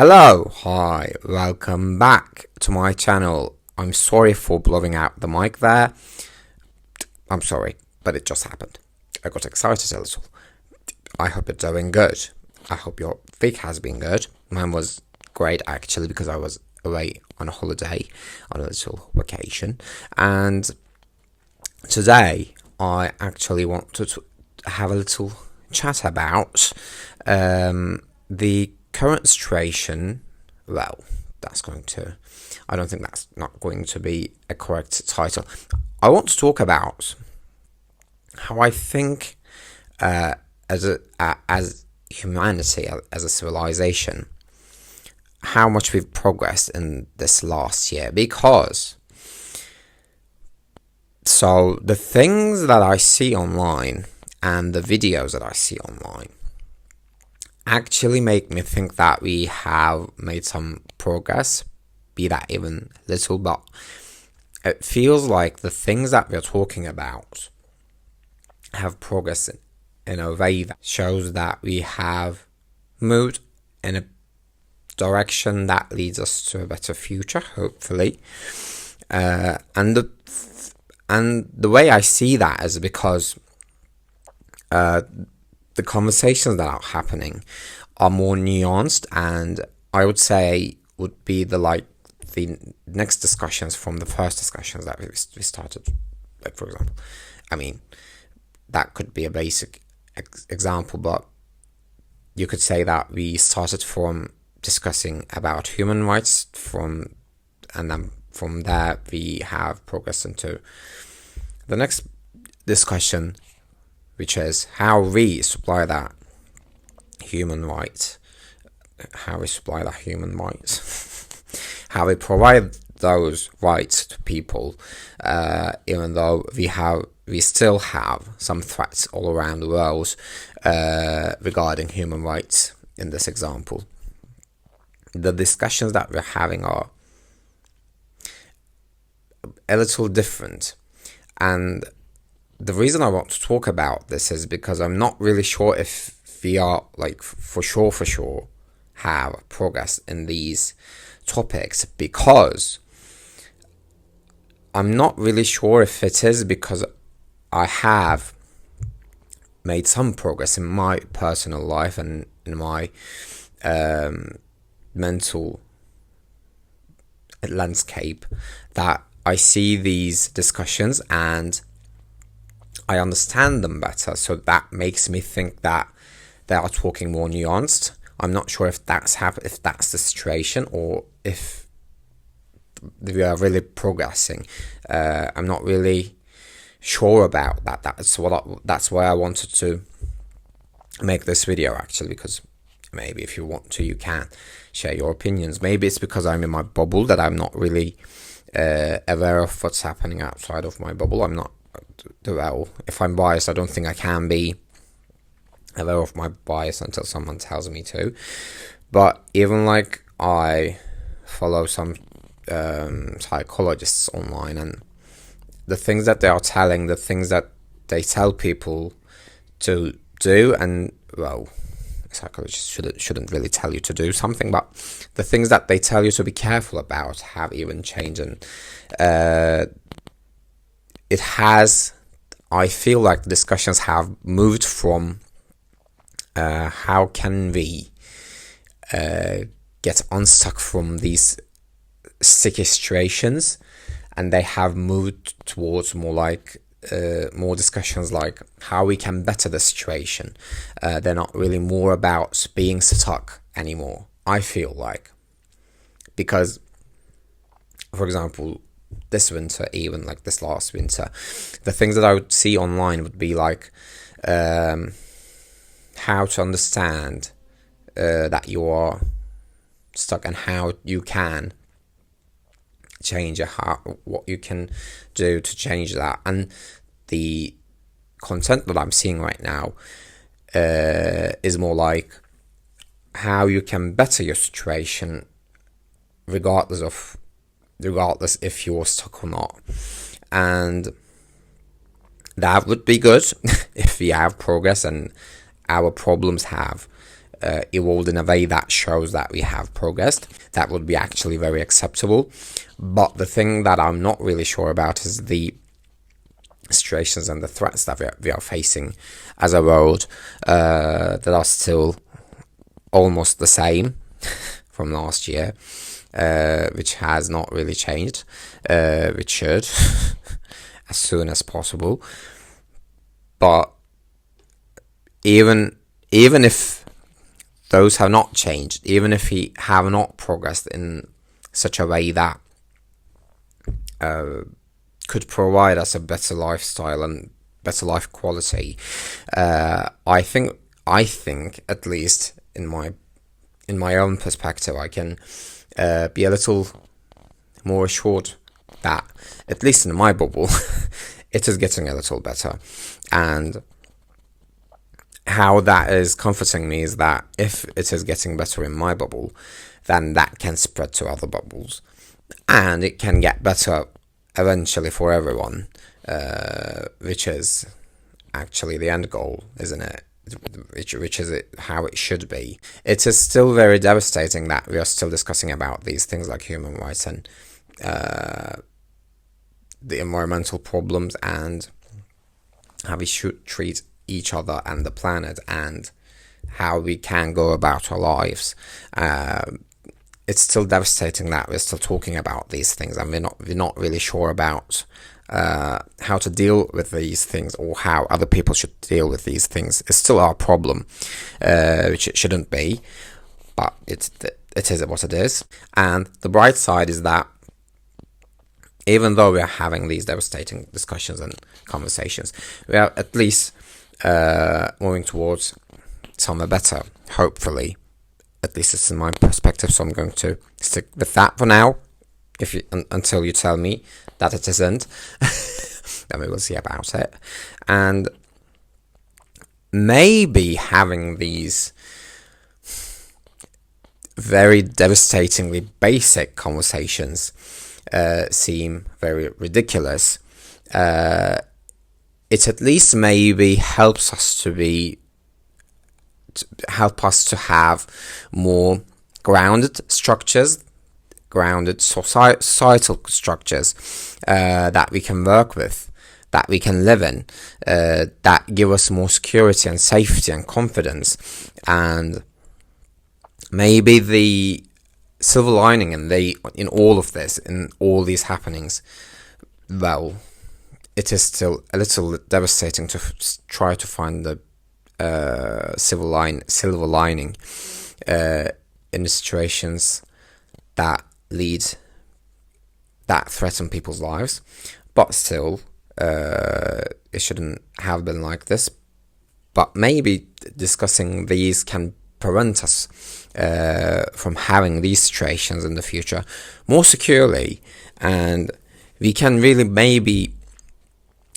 Hello, hi, welcome back to my channel. I'm sorry for blowing out the mic there. I'm sorry, but it just happened. I got excited a little. I hope you're doing good. I hope your week has been good. Mine was great actually because I was away on a holiday, on a little vacation. And today I actually want to have a little chat about the current situation. Well, I don't think that's not going to be a correct title. I want to talk about how I think as humanity, as a civilization, how much we've progressed in this last year. Because so the things that I see online and the videos that I see online actually make me think that we have made some progress, be that even little, but it feels like the things that we're talking about have progressed in a way that shows that we have moved in a direction that leads us to a better future, hopefully. And the way I see that is because the conversations that are happening are more nuanced, and I would say would be the next discussions from the first discussions that we started. Like, for example, I mean, that could be a basic example, but you could say that we started from discussing about human rights, and then from there we have progressed into the next discussion, which is how we supply that human right, how we provide those rights to people, even though we still have some threats all around the world regarding human rights. In this example, the discussions that we're having are a little different, and the reason I want to talk about this is because I'm not really sure if we are for sure have progress in these topics, because I'm not really sure if it is because I have made some progress in my personal life and in my mental landscape that I see these discussions and I understand them better, so that makes me think that they are talking more nuanced. I'm not sure if that's the situation, or if we are really progressing. I'm not really sure about that. That's why I wanted to make this video actually, because maybe if you want to, you can share your opinions. Maybe it's because I'm in my bubble that I'm not really aware of what's happening outside of my bubble. I'm not. Well, if I'm biased, I don't think I can be aware of my bias until someone tells me to. But even I follow some psychologists online, and the things that they are telling, the things that they tell people to do, and well, psychologists shouldn't really tell you to do something, but the things that they tell you to be careful about have even changed, and I feel like the discussions have moved from how can we get unstuck from these sticky situations, and they have moved towards more more discussions like how we can better the situation. They're not really more about being stuck anymore, I feel like, because, for example, this winter, even this last winter, the things that I would see online would be how to understand that you are stuck and how you can change it, what you can do to change that. And the content that I'm seeing right now is more how you can better your situation regardless if you're stuck or not. And that would be good if we have progress and our problems have evolved in a way that shows that we have progressed. That would be actually very acceptable. But the thing that I'm not really sure about is the situations and the threats that we are facing as a world that are still almost the same from last year, which has not really changed, which should as soon as possible. But even if those have not changed, even if we have not progressed in such a way that could provide us a better lifestyle and better life quality, I think at least in my own perspective, I can be a little more assured that, at least in my bubble, it is getting a little better. And how that is comforting me is that if it is getting better in my bubble, then that can spread to other bubbles, and it can get better eventually for everyone, which is actually the end goal, isn't it? Which is how it should be. It is still very devastating that we are still discussing about these things like human rights and the environmental problems and how we should treat each other and the planet and how we can go about our lives. It's still devastating that we're still talking about these things, and we're not really sure about how to deal with these things, or how other people should deal with these things. It's still our problem, which it shouldn't be, but it is what it is. And the bright side is that even though we are having these devastating discussions and conversations, we are at least moving towards somewhere better, hopefully. At least it's in my perspective, so I'm going to stick with that for now. Until you tell me that it isn't, then we will see about it. And maybe having these very devastatingly basic conversations seem very ridiculous. It at least maybe helps us to have more grounded structures, grounded societal structures that we can work with, that we can live in, that give us more security and safety and confidence. And maybe the silver lining in all of this, in all these happenings, well, it is still a little devastating to try to find the silver lining in the situations that threaten people's lives. But still, it shouldn't have been like this. But maybe discussing these can prevent us from having these situations in the future more securely, and we can really maybe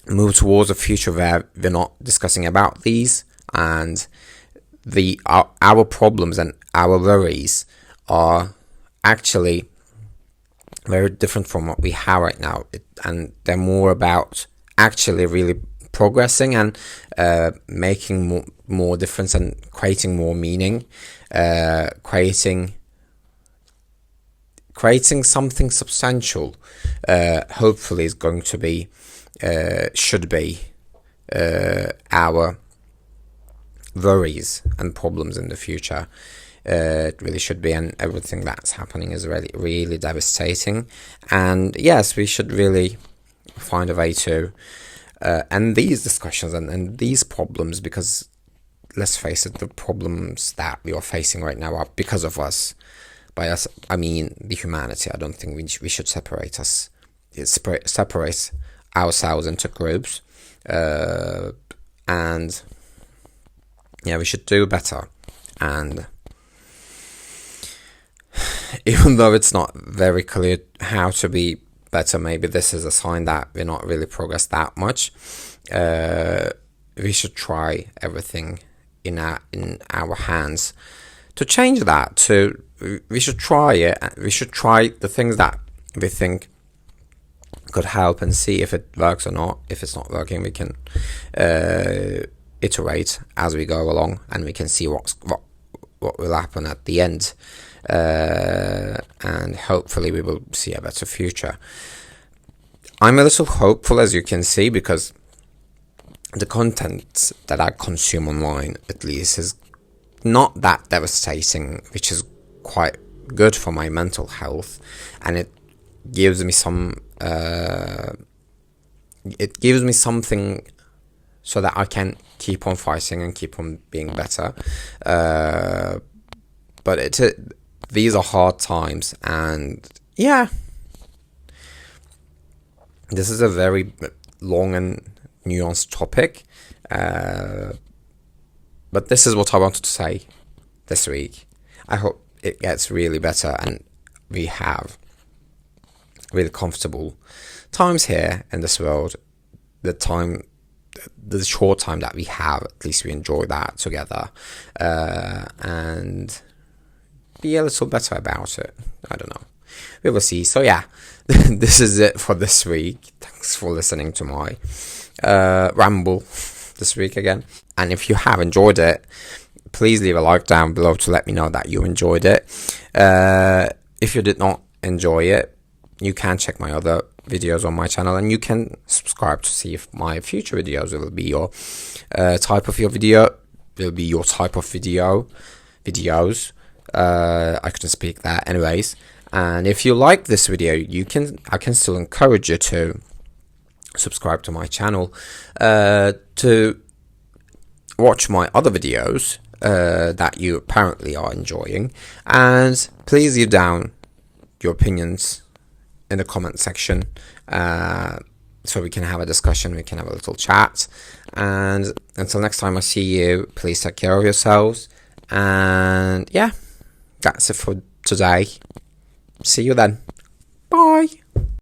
move towards a future where we're not discussing about these, and our problems and our worries are actually very different from what we have right now, and they're more about actually really progressing and making more difference and creating more meaning, creating something substantial. Hopefully is going to be should be our worries and problems in the future. It really should be, and everything that's happening is really, really devastating. And yes, we should really find a way to end these discussions and these problems, because let's face it, the problems that we are facing right now are because of us. By us, I mean the humanity. I don't think we should separate ourselves into groups, and yeah, we should do better. And even though it's not very clear how to be better, maybe this is a sign that we're not really progressed that much. We should try everything in our hands to change that. We should try it. We should try the things that we think could help and see if it works or not. If it's not working, we can iterate as we go along, and we can see what will happen at the end, and hopefully we will see a better future. I'm a little hopeful, as you can see, because the content that I consume online, at least, is not that devastating, which is quite good for my mental health, and it gives me something so that I can keep on fighting and keep on being better. But these are hard times, and yeah, this is a very long and nuanced topic, but this is what I wanted to say this week. I hope it gets really better and we have really comfortable times here in this world. The short time that we have, at least we enjoy that together, and be a little better about it. I don't know. We will see. So yeah, this is it for this week. Thanks for listening to my ramble this week again. And if you have enjoyed it, please leave a like down below to let me know that you enjoyed it. If you did not enjoy it, you can check my other videos on my channel, and you can subscribe to see if my future videos will be your type of videos. I couldn't speak that. Anyways, and if you like this video, I can still encourage you to subscribe to my channel, to watch my other videos that you apparently are enjoying, and please leave down your opinions in the comment section, so we can have a discussion, we can have a little chat. And until next time I see you, please take care of yourselves, and yeah, that's it for today. See you then. Bye.